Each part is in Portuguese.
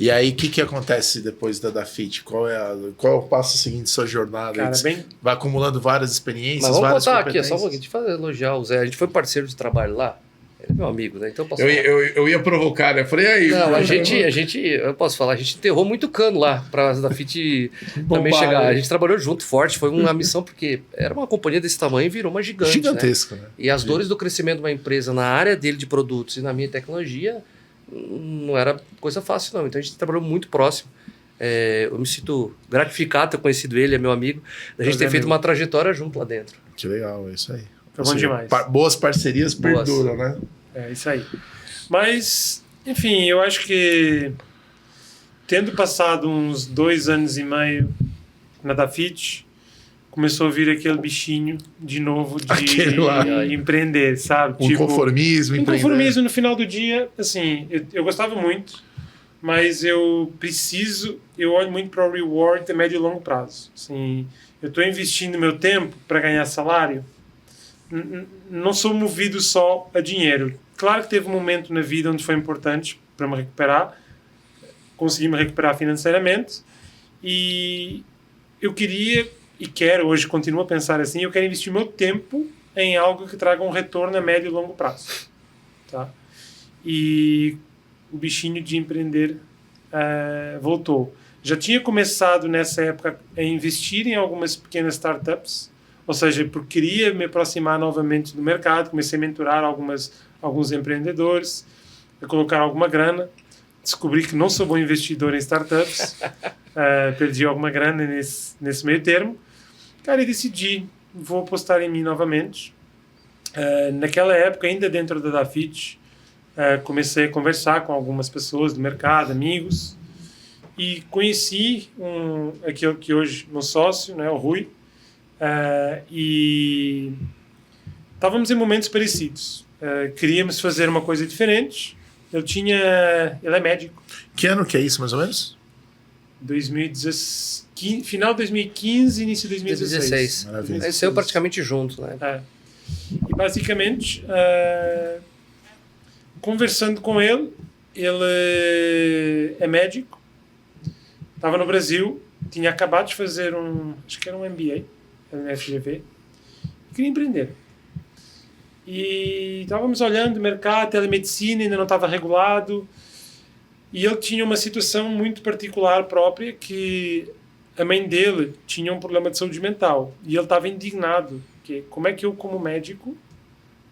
E aí, o que acontece depois da Dafit? Qual é o passo seguinte da sua jornada? Cara, Vai acumulando várias experiências, Mas vamos várias contar aqui, competências. só um pouquinho, deixa eu elogiar o Zé. A gente foi parceiro de trabalho lá. Ele é meu amigo, né? Então eu posso falar. Eu ia provocar, né? Eu falei, aí... Não, eu posso falar, a gente enterrou muito cano lá pra Dafit também chegar. A gente trabalhou junto, forte, foi uma missão, porque era uma companhia desse tamanho e virou uma gigante. Gigantesca, né? E as dores do crescimento de uma empresa na área dele de produtos e na minha tecnologia não era coisa fácil, não. Então a gente trabalhou muito próximo. Eu me sinto gratificado ter conhecido ele, é meu amigo, da gente ter feito uma trajetória junto lá dentro. Que legal, é isso aí. Foi bom demais. Boas parcerias perduram, né? É isso aí. Mas, enfim, eu acho que tendo passado uns 2 anos e meio na Dafit, começou a vir aquele bichinho de novo de empreender, sabe? Conformismo, empreender. Conformismo no final do dia, assim, eu gostava muito, mas eu olho muito para o reward a médio e longo prazo. Assim, eu estou investindo meu tempo para ganhar salário, não sou movido só a dinheiro. Claro que teve um momento na vida onde foi importante para me recuperar, consegui me recuperar financeiramente, e eu queria e quero, hoje continuo a pensar assim, eu quero investir o meu tempo em algo que traga um retorno a médio e longo prazo. Tá? E o bichinho de empreender voltou. Já tinha começado nessa época a investir em algumas pequenas startups, ou seja, porque queria me aproximar novamente do mercado, comecei a mentorar alguns empreendedores, a colocar alguma grana, descobri que não sou bom investidor em startups, perdi alguma grana nesse meio termo. Cara, e decidi, vou apostar em mim novamente. Naquela época, ainda dentro da Dafit, comecei a conversar com algumas pessoas do mercado, amigos, e conheci aquele que hoje é meu sócio, né, o Rui, e estávamos em momentos parecidos. Queríamos fazer uma coisa diferente. Ele é médico. Que ano que é isso, mais ou menos? 2016, final de 2015, início de 2016. Maravilha. Aí saiu praticamente junto, né? E basicamente, conversando com ele é médico, estava no Brasil, tinha acabado de fazer acho que era um MBA na FGV, e queria empreender. E estávamos olhando o mercado, telemedicina ainda não estava regulado, e ele tinha uma situação muito particular própria, que a mãe dele tinha um problema de saúde mental, e ele estava indignado, que como é que eu, como médico,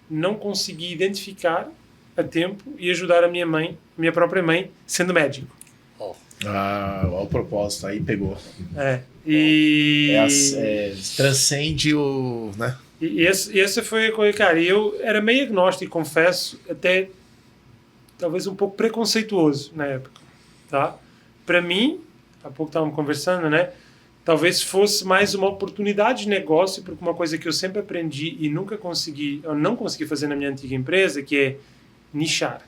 não consegui identificar a tempo e ajudar a minha própria mãe, sendo médico. Olha o propósito, aí pegou. Transcende o... né? E essa foi a coisa, cara. Eu era meio agnóstico, confesso, até talvez um pouco preconceituoso na época, tá? Para mim, há pouco estávamos conversando, né? Talvez fosse mais uma oportunidade de negócio, porque uma coisa que eu sempre aprendi e não consegui fazer na minha antiga empresa, que é nichar.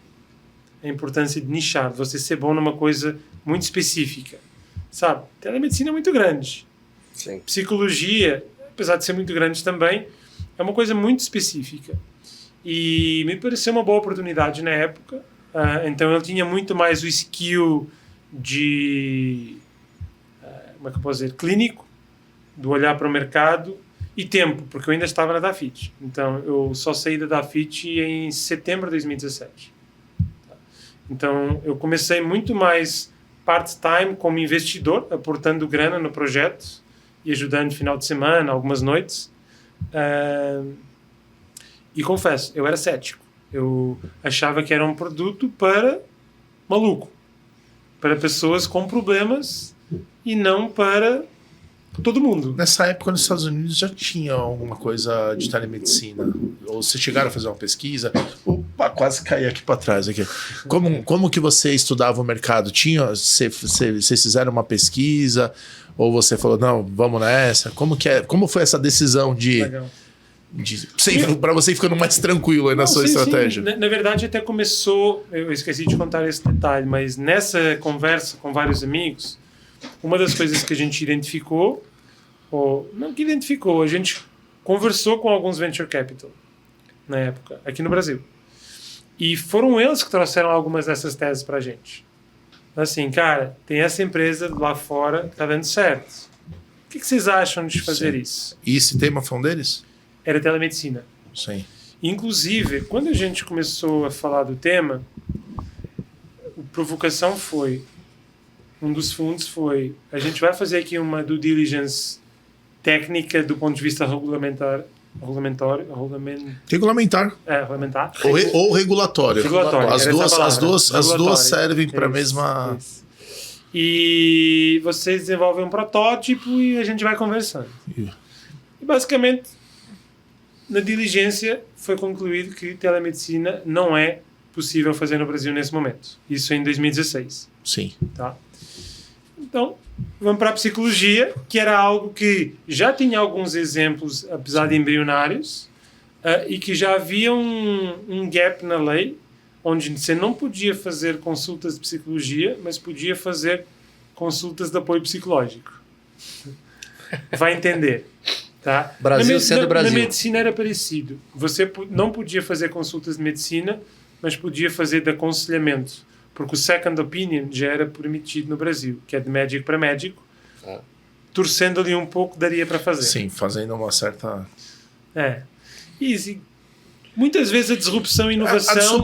A importância de nichar, você ser bom numa coisa muito específica, sabe? Telemedicina é muito grande. Sim. Psicologia, apesar de ser muito grande também, é uma coisa muito específica. E me pareceu uma boa oportunidade na época. Então ele tinha muito mais o skill de... como é que eu posso dizer? Clínico, de olhar para o mercado, e tempo, porque eu ainda estava na Dafit. Então eu só saí da Dafit em setembro de 2017. Então eu comecei muito mais part-time como investidor, aportando grana no projeto e ajudando no final de semana, algumas noites. E confesso, eu era cético. Eu achava que era um produto para maluco, para pessoas com problemas e não para todo mundo. Nessa época, nos Estados Unidos, já tinha alguma coisa de telemedicina? Ou vocês chegaram a fazer uma pesquisa? Opa, quase caí aqui para trás. Aqui. Como que você estudava o mercado? Vocês fizeram uma pesquisa? Ou você falou, não, vamos nessa? Como foi essa decisão para você ir ficando mais tranquilo aí na sua estratégia? Sim. Na verdade, até começou... Eu esqueci de contar esse detalhe, mas nessa conversa com vários amigos, uma das coisas que a gente identificou, ou não que identificou, a gente conversou com alguns venture capital na época, aqui no Brasil. E foram eles que trouxeram algumas dessas teses para a gente. Assim, cara, tem essa empresa lá fora que tá dando certo. O que vocês acham de fazer isso? E esse tema foi um deles? Era telemedicina. Sim. Inclusive, quando a gente começou a falar do tema, a provocação foi, um dos fundos foi, a gente vai fazer aqui uma due diligence técnica do ponto de vista regulamentar. Regulamentar. Regulamentar. Ou regulatório. Regulatório. As duas servem para a mesma... Isso. E vocês desenvolvem um protótipo e a gente vai conversando. E basicamente, na diligência, foi concluído que telemedicina não é possível fazer no Brasil nesse momento. Isso em 2016. Sim. Tá? Então, vamos para a psicologia, que era algo que já tinha alguns exemplos, apesar de embrionários, e que já havia um gap na lei, onde você não podia fazer consultas de psicologia, mas podia fazer consultas de apoio psicológico. Vai entender. Tá? Brasil sendo Brasil. Na medicina era parecido. Você não podia fazer consultas de medicina, mas podia fazer de aconselhamento. Porque o second opinion já era permitido no Brasil, que é de médico para médico. Torcendo ali um pouco, daria para fazer. Sim, fazendo uma certa... E muitas vezes a disrupção e inovação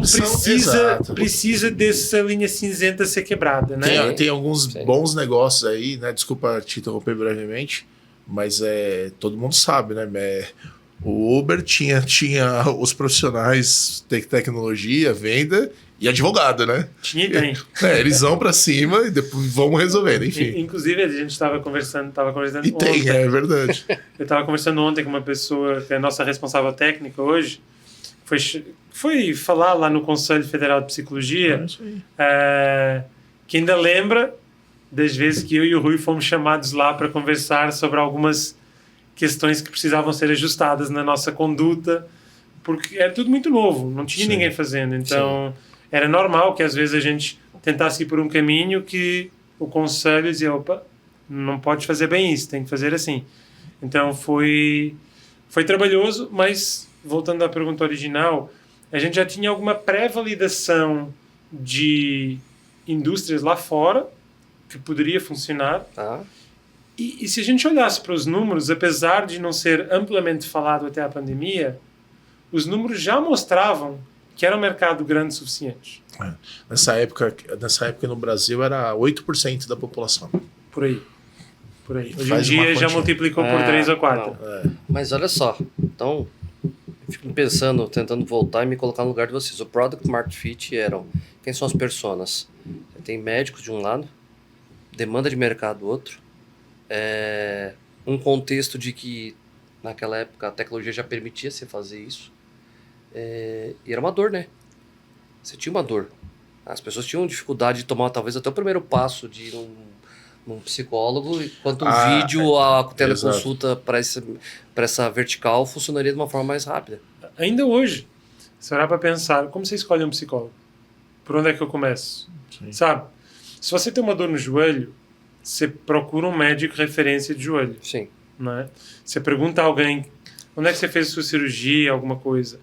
precisa dessa linha cinzenta ser quebrada, né? Tem alguns bons negócios aí, né? Desculpa te interromper brevemente, mas todo mundo sabe, né? O Uber tinha os profissionais de tecnologia, venda e advogado, né? Tinha e tem. Eles vão pra cima e depois vamos resolvendo, enfim. Inclusive, a gente estava conversando e ontem. Tem, é verdade. Eu estava conversando ontem com uma pessoa que é a nossa responsável técnica hoje, foi falar lá no Conselho Federal de Psicologia, que ainda lembra das vezes que eu e o Rui fomos chamados lá para conversar sobre algumas questões que precisavam ser ajustadas na nossa conduta, porque era tudo muito novo, não tinha ninguém fazendo. Então, era normal que às vezes a gente tentasse ir por um caminho que o conselho dizia, opa, não pode fazer bem isso, tem que fazer assim. Então, foi trabalhoso, mas, voltando à pergunta original, a gente já tinha alguma pré-validação de indústrias lá fora que poderia funcionar. E se a gente olhasse para os números, apesar de não ser amplamente falado até a pandemia, os números já mostravam que era um mercado grande o suficiente. Nessa época no Brasil era 8% da população. Por aí. Hoje em dia já multiplicou por 3 ou 4. Mas olha só, então, eu fico pensando, tentando voltar e me colocar no lugar de vocês. O Product Market Fit quem são as personas? Tem médicos de um lado, demanda de mercado do outro, um contexto de que naquela época a tecnologia já permitia você fazer isso, e era uma dor, né? Você tinha uma dor. As pessoas tinham dificuldade de tomar talvez até o primeiro passo de ir num psicólogo, enquanto o vídeo, a teleconsulta para essa vertical funcionaria de uma forma mais rápida. Ainda hoje, se olhar para pensar, como você escolhe um psicólogo? Por onde é que eu começo? Sim. Sabe? Se você tem uma dor no joelho, você procura um médico referência de joelho. Sim. Não é? Você pergunta a alguém onde é que você fez a sua cirurgia, alguma coisa.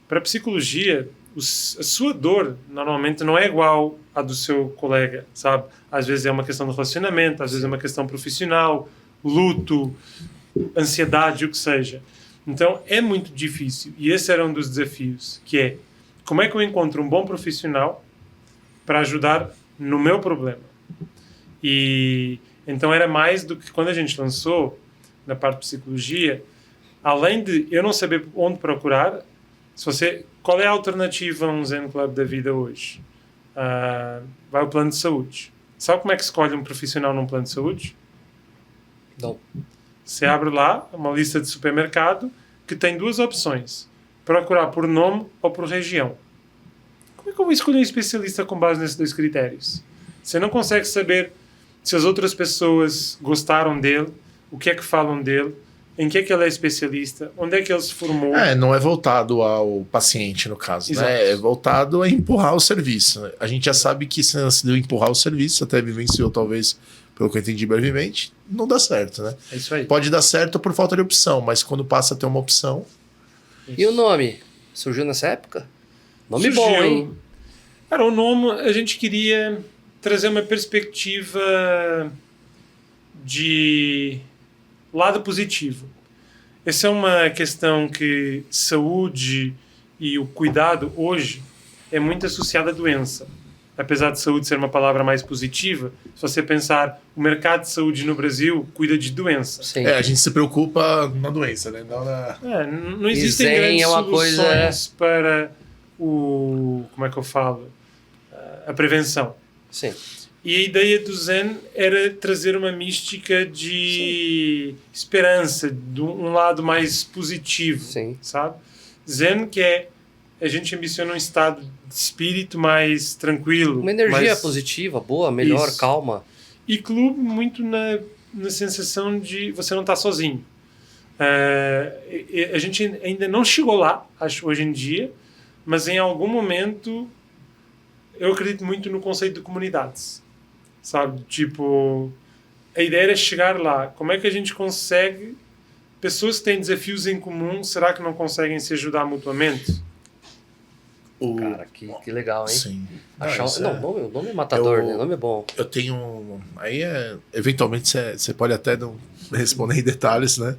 Para a psicologia, a sua dor normalmente não é igual à do seu colega, sabe? Às vezes é uma questão de relacionamento, às vezes é uma questão profissional, luto, ansiedade, o que seja. Então é muito difícil. E esse era um dos desafios, que é como é que eu encontro um bom profissional para ajudar no meu problema. E então era mais do que quando a gente lançou na parte de psicologia, além de eu não saber onde procurar, qual é a alternativa a um Zen Club da vida hoje? Vai o plano de saúde. Sabe como é que escolhe um profissional num plano de saúde? Não. Você abre lá uma lista de supermercado que tem 2 opções. Procurar por nome ou por região. Como é que eu vou escolher um especialista com base nesses 2 critérios? Você não consegue saber se as outras pessoas gostaram dele, o que é que falam dele, em que é que ele é especialista, onde é que ele se formou. Não é voltado ao paciente, no caso, né? É voltado a empurrar o serviço. A gente já sabe que se não empurrar o serviço, até vivenciou talvez, pelo que eu entendi brevemente, não dá certo, né? É isso aí. Pode dar certo por falta de opção, mas quando passa a ter uma opção... E o nome? Surgiu nessa época? Nome bom, hein? Era o nome, a gente queria trazer uma perspectiva de lado positivo. Essa é uma questão que saúde e o cuidado hoje é muito associada à doença. Apesar de saúde ser uma palavra mais positiva, se você pensar, o mercado de saúde no Brasil cuida de doença. Sim. A gente se preocupa na doença, né? Não na... Não existem Zen grandes é uma soluções para o... Como é que eu falo? A prevenção. Sim. E a ideia do Zen era trazer uma mística de esperança, de um lado mais positivo, Sim. sabe? Zen, que é... A gente ambiciona um estado de espírito mais tranquilo. Uma energia mais... positiva, boa, melhor, Isso. calma. E clube muito na sensação de você não estar sozinho. A gente ainda não chegou lá, acho, hoje em dia, mas em algum momento eu acredito muito no conceito de comunidades. Sabe? Tipo, a ideia era chegar lá. Como é que a gente consegue... Pessoas que têm desafios em comum, será que não conseguem se ajudar mutuamente? Cara, que legal, hein? Sim. O nome é matador, né? O nome é bom. Eu tenho... Aí, eventualmente, você pode até não responder em detalhes, né?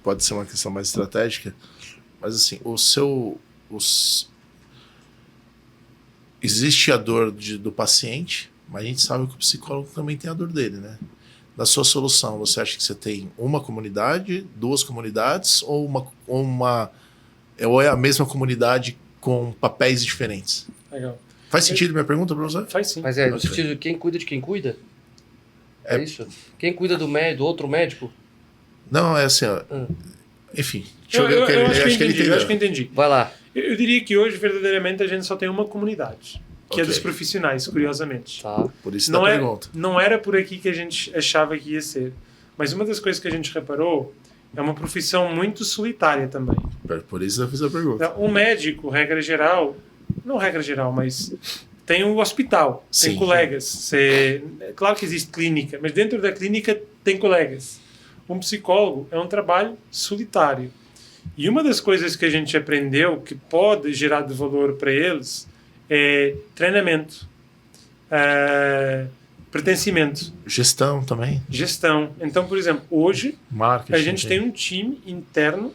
Pode ser uma questão mais estratégica. Mas, assim, existe a dor do paciente, mas a gente sabe que o psicólogo também tem a dor dele, né? Na sua solução, você acha que você tem uma comunidade, duas comunidades, ou é a mesma comunidade com papéis diferentes? Legal. Faz sentido minha pergunta para você? Faz sim. Mas no sentido de quem cuida de quem cuida? É isso? Quem cuida do outro médico? Não, é assim, ó. Enfim, Eu acho que ele entendeu. acho que entendi. Vai lá. Eu diria que hoje, verdadeiramente, a gente só tem uma comunidade, que é Ok. dos profissionais, curiosamente. Tá. Por isso da pergunta. Não era por aqui que a gente achava que ia ser. Mas uma das coisas que a gente reparou é uma profissão muito solitária também. Por isso eu fiz a pergunta. Um médico, regra geral, não regra geral, mas tem o hospital, tem Sim. colegas. É claro que existe clínica, mas dentro da clínica tem colegas. Um psicólogo é um trabalho solitário. E uma das coisas que a gente aprendeu que pode gerar de valor para eles é treinamento, pertencimento, Gestão também. gestão. Então, por exemplo, hoje Marketing. a gente tem um time interno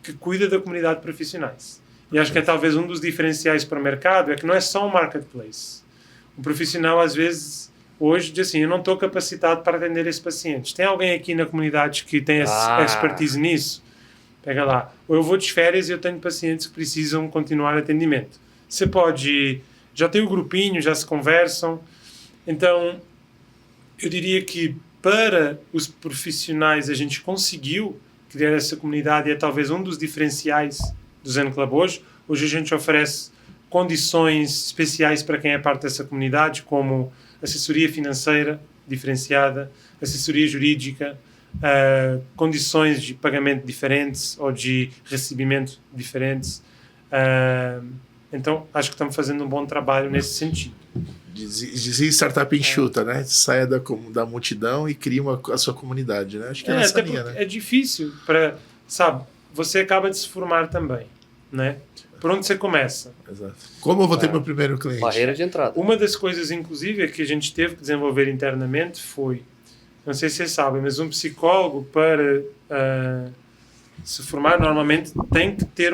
que cuida da comunidade de profissionais. E acho que é talvez um dos diferenciais para o mercado é que não é só um marketplace. O profissional, às vezes, hoje diz assim, eu não estou capacitado para atender esses pacientes. Tem alguém aqui na comunidade que tem expertise nisso? Pega lá. Ou eu vou de férias e eu tenho pacientes que precisam continuar atendimento. Você pode... Já tem o grupinho, já se conversam. Então, eu diria que para os profissionais a gente conseguiu criar essa comunidade e é talvez um dos diferenciais do Zen Club hoje. Hoje a gente oferece condições especiais para quem é parte dessa comunidade, como assessoria financeira diferenciada, assessoria jurídica, condições de pagamento diferentes ou de recebimento diferentes. Então, acho que estamos fazendo um bom trabalho nesse sentido. Dizia startup enxuta, né? Saia da multidão e cria a sua comunidade, né? Acho que é nessa linha, né? É difícil para... Sabe, você acaba de se formar também, né? Por onde você começa? Exato. Como eu vou ter meu primeiro cliente? Barreira de entrada. Uma das coisas, inclusive, que a gente teve que desenvolver internamente foi, não sei se vocês sabem, mas um psicólogo para se formar normalmente tem que ter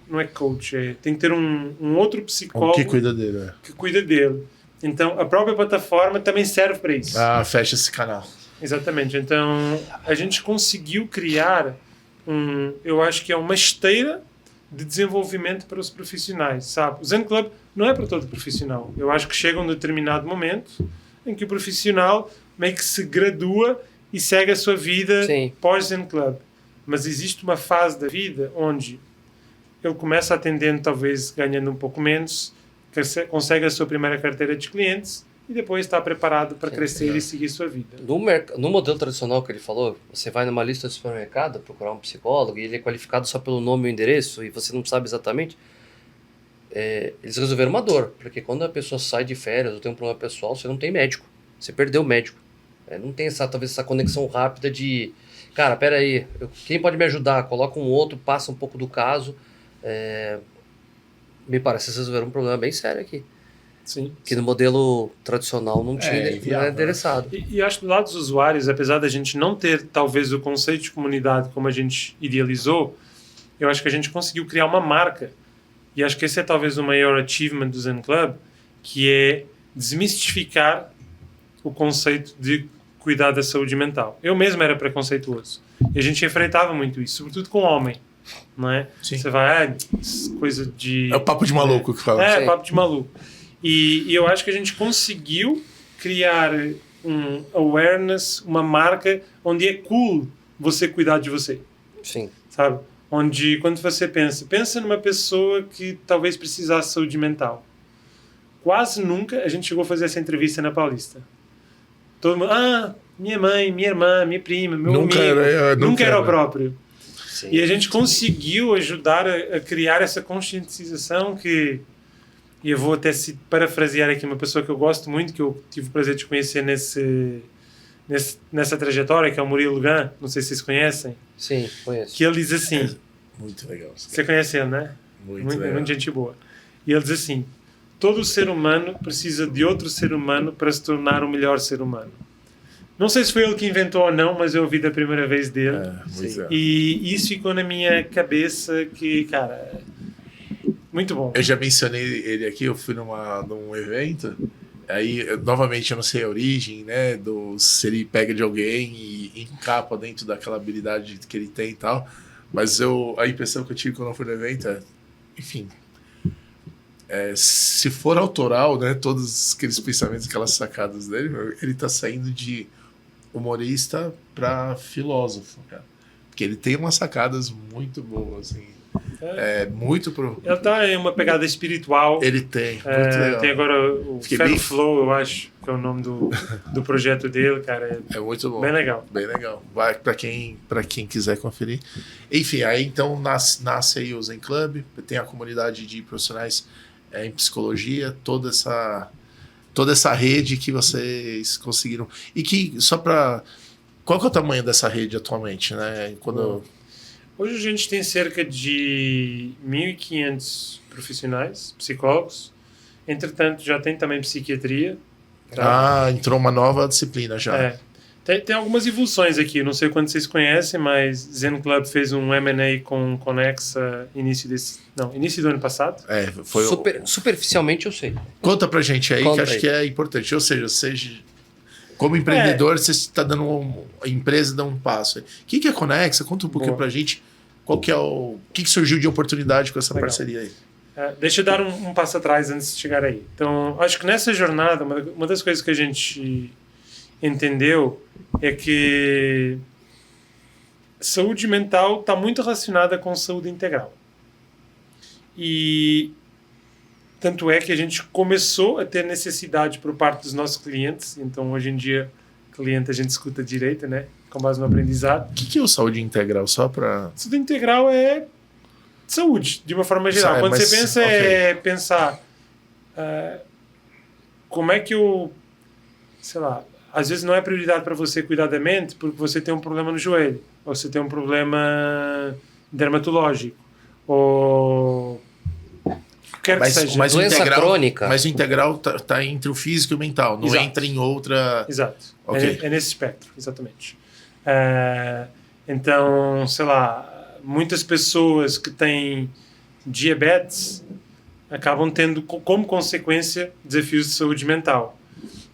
não é coach, tem que ter um outro psicólogo que cuida dele. que cuida dele. Então, a própria plataforma também serve para isso. Fecha esse canal. Exatamente. Então, a gente conseguiu criar eu acho que é uma esteira de desenvolvimento para os profissionais, sabe? O Zen Club não é para todo profissional. Eu acho que chega um determinado momento em que o profissional meio que se gradua e segue a sua vida pós-Zen Club. Mas existe uma fase da vida onde ele começa atendendo, talvez ganhando um pouco menos, consegue a sua primeira carteira de clientes e depois está preparado para crescer e seguir sua vida. No modelo tradicional que ele falou, você vai numa lista de supermercado procurar um psicólogo e ele é qualificado só pelo nome e o endereço e você não sabe exatamente. Eles resolveram uma dor, porque quando a pessoa sai de férias ou tem um problema pessoal, você não tem médico. Você perdeu o médico. Não tem talvez essa conexão rápida de... Cara, peraí, quem pode me ajudar? Coloca um outro, passa um pouco do caso. Me parece que vocês resolveram um problema bem sério aqui. Sim. Que no modelo tradicional não tinha, não inviável, era endereçado. E acho que do lado dos usuários, apesar da gente não ter talvez o conceito de comunidade como a gente idealizou, eu acho que a gente conseguiu criar uma marca. E acho que esse é talvez o maior achievement do Zen Club, que é desmistificar o conceito de cuidar da saúde mental. Eu mesmo era preconceituoso. E a gente enfrentava muito isso, sobretudo com o homem. Não é? Sim. Você vai, coisa de... É o papo de maluco que fala. É, Sim. papo de maluco. E eu acho que a gente conseguiu criar um awareness, uma marca onde é cool você cuidar de você, Sim. sabe? Onde, quando você pensa numa pessoa que talvez precisasse de saúde mental. Quase nunca a gente chegou a fazer essa entrevista na Paulista. Todo mundo, minha mãe, minha irmã, minha prima, meu Nunca amigo. era- Nunca era o era. próprio. Sim. E a gente conseguiu ajudar a criar essa conscientização que... E eu vou até parafrasear aqui uma pessoa que eu gosto muito, que eu tive o prazer de conhecer nessa trajetória, que é o Murilo Gun, não sei se vocês conhecem, Sim, conheço. que ele diz assim, Muito legal. você conhece ele, né? Muito legal. Muito gente boa. E ele diz assim, todo ser humano precisa de outro ser humano para se tornar um melhor ser humano. Não sei se foi ele que inventou ou não, mas eu ouvi da primeira vez dele. Muito Sim. legal. E isso ficou na minha cabeça que, cara, muito bom. Eu já mencionei ele aqui, eu fui num evento, aí, novamente, eu não sei a origem, né, se ele pega de alguém e encapa dentro daquela habilidade que ele tem e tal, mas a impressão que eu tive quando eu fui no evento é, enfim, se for autoral, né, todos aqueles pensamentos, aquelas sacadas dele, ele tá saindo de humorista para filósofo, cara, porque ele tem umas sacadas muito boas, assim, muito pro... Ele tá em uma pegada espiritual. Ele tem, muito legal. Tem agora o Fiquei Ferro bem- Flow, eu acho, que é o nome do projeto dele, cara. É muito bom. Bem legal. Bem legal. Vai para quem quiser conferir. Enfim, aí então nasce aí o Zen Club, tem a comunidade de profissionais em psicologia, toda essa rede que vocês conseguiram. E que, qual que é o tamanho dessa rede atualmente, né? Hoje a gente tem cerca de 1.500 profissionais, psicólogos. Entretanto, já tem também psiquiatria. Tá? Entrou uma nova disciplina já. Tem algumas evoluções aqui, não sei quanto vocês conhecem, mas Zen Club fez um M&A com Conexa início do ano passado. Foi Superficialmente eu sei. Conta pra gente aí, Conta que acho aí. que é importante. Ou seja, como empreendedor, você está dando a empresa dá um passo. O que é a Conexa? Conta um pouquinho Boa. pra gente. O que surgiu de oportunidade com essa Legal. parceria aí? Deixa eu dar um passo atrás antes de chegar aí. Então, acho que nessa jornada, uma das coisas que a gente entendeu é que saúde mental está muito relacionada com saúde integral. E tanto é que a gente começou a ter necessidade por parte dos nossos clientes. Então, hoje em dia, cliente a gente escuta direito, né? Com base no aprendizado. O que é o saúde integral? Só para... Saúde integral é saúde, de uma forma geral. Quando mas- você pensa, ok. é pensar como é que sei lá, às vezes não é prioridade para você cuidar da mente porque você tem um problema no joelho, ou você tem um problema dermatológico, ou quer que seja. Mas o Doença integral, crônica. Mas o integral tá entre o físico e o mental, não Exato. entra em outra... Exato. Ok. É nesse espectro, exatamente. Então, sei lá, muitas pessoas que têm diabetes acabam tendo como consequência desafios de saúde mental.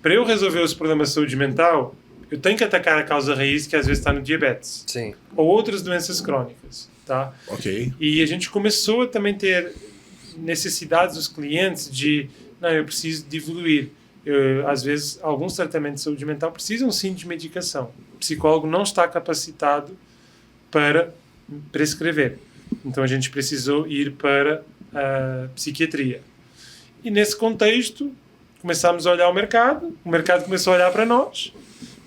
Para eu resolver os problemas de saúde mental, eu tenho que atacar a causa raiz que às vezes está no diabetes Sim. ou outras doenças crônicas, tá? Ok. E a gente começou a também ter necessidades dos clientes de, não, eu preciso de evoluir. Às vezes, alguns tratamentos de saúde mental precisam sim de medicação. O psicólogo não está capacitado para prescrever. Então, a gente precisou ir para a psiquiatria. E nesse contexto, começámos a olhar o mercado começou a olhar para nós.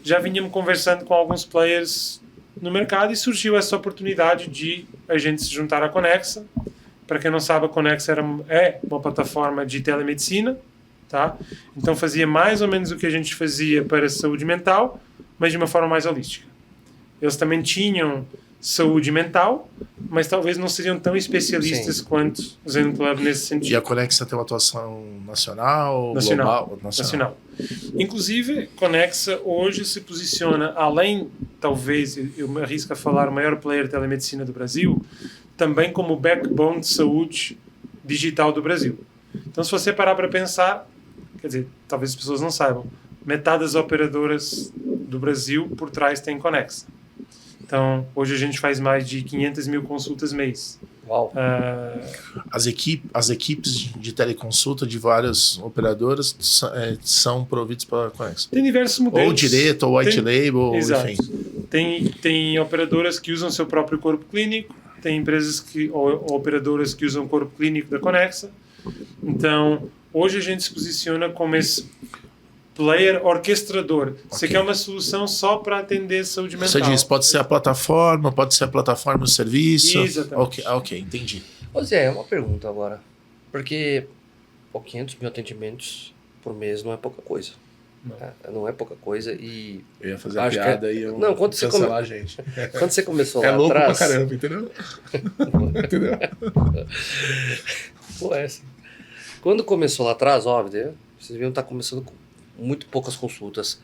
Já vinhamos conversando com alguns players no mercado e surgiu essa oportunidade de a gente se juntar à Conexa. Para quem não sabe, a Conexa é uma plataforma de telemedicina, tá? Então fazia mais ou menos o que a gente fazia para a saúde mental, mas de uma forma mais holística. Eles também tinham saúde mental, mas talvez não seriam tão especialistas quanto o Zen Club nesse sentido. E a Conexa tem uma atuação nacional, global? Nacional. Inclusive, Conexa hoje se posiciona, além, talvez, eu me arrisco a falar, o maior player de telemedicina do Brasil, também como backbone de saúde digital do Brasil. Então, se você parar para pensar, quer dizer, talvez as pessoas não saibam, metade das operadoras do Brasil por trás tem Conexa. Então, hoje a gente faz mais de 500 mil consultas mês. Uau. As equipes de teleconsulta de várias operadoras são providas pela Conexa. Tem diversos modelos. Ou direto, ou white label, Exato. enfim. Tem operadoras que usam seu próprio corpo clínico, tem empresas ou operadoras que usam o corpo clínico da Conexa. Então, hoje a gente se posiciona como esse player orquestrador. Você quer uma solução só para atender saúde mental. Você diz, pode ser a plataforma, pode ser a plataforma do serviço. Exatamente. Ok, entendi. Ô Zé, uma pergunta agora. Porque 500 mil atendimentos por mês não é pouca coisa. Não é pouca coisa e... Eu ia fazer a piada e eu não, quando cancelar a gente. Quando você começou lá atrás... É louco atrás, pra caramba, entendeu? Entendeu? Pô, é assim. Quando começou lá atrás, óbvio, vocês viram que tá começando com muito poucas consultas.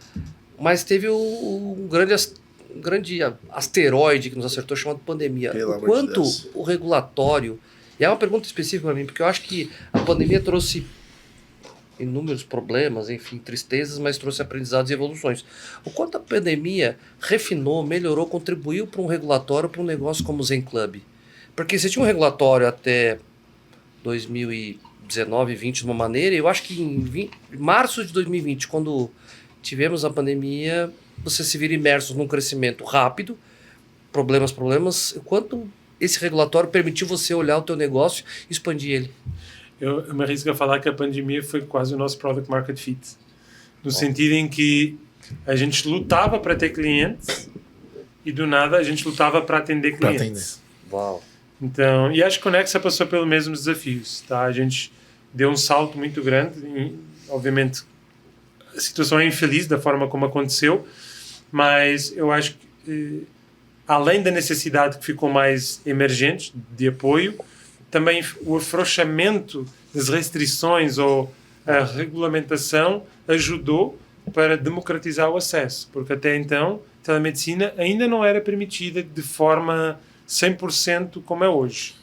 Mas teve um grande asteroide que nos acertou chamado pandemia. O quanto o regulatório... E é uma pergunta específica para mim, porque eu acho que a pandemia trouxe inúmeros problemas, enfim, tristezas, mas trouxe aprendizados e evoluções. O quanto a pandemia refinou, melhorou, contribuiu para um regulatório, para um negócio como o Zen Club. Porque você tinha um regulatório até 2019, 20 de uma maneira, e eu acho que em março de 2020, quando tivemos a pandemia, você se vira imerso num crescimento rápido, problemas, o quanto esse regulatório permitiu você olhar o teu negócio e expandir ele? Eu me arrisco a falar que a pandemia foi quase o nosso product market fit. No sentido em que a gente lutava para ter clientes e do nada a gente lutava para atender clientes. Uau. Então, e acho que a Conexa passou pelos mesmos desafios, tá? A gente deu um salto muito grande e, obviamente, a situação é infeliz da forma como aconteceu, mas eu acho que, além da necessidade que ficou mais emergente de apoio, também o afrouxamento das restrições ou a regulamentação ajudou para democratizar o acesso, porque até então a telemedicina ainda não era permitida de forma 100% como é hoje.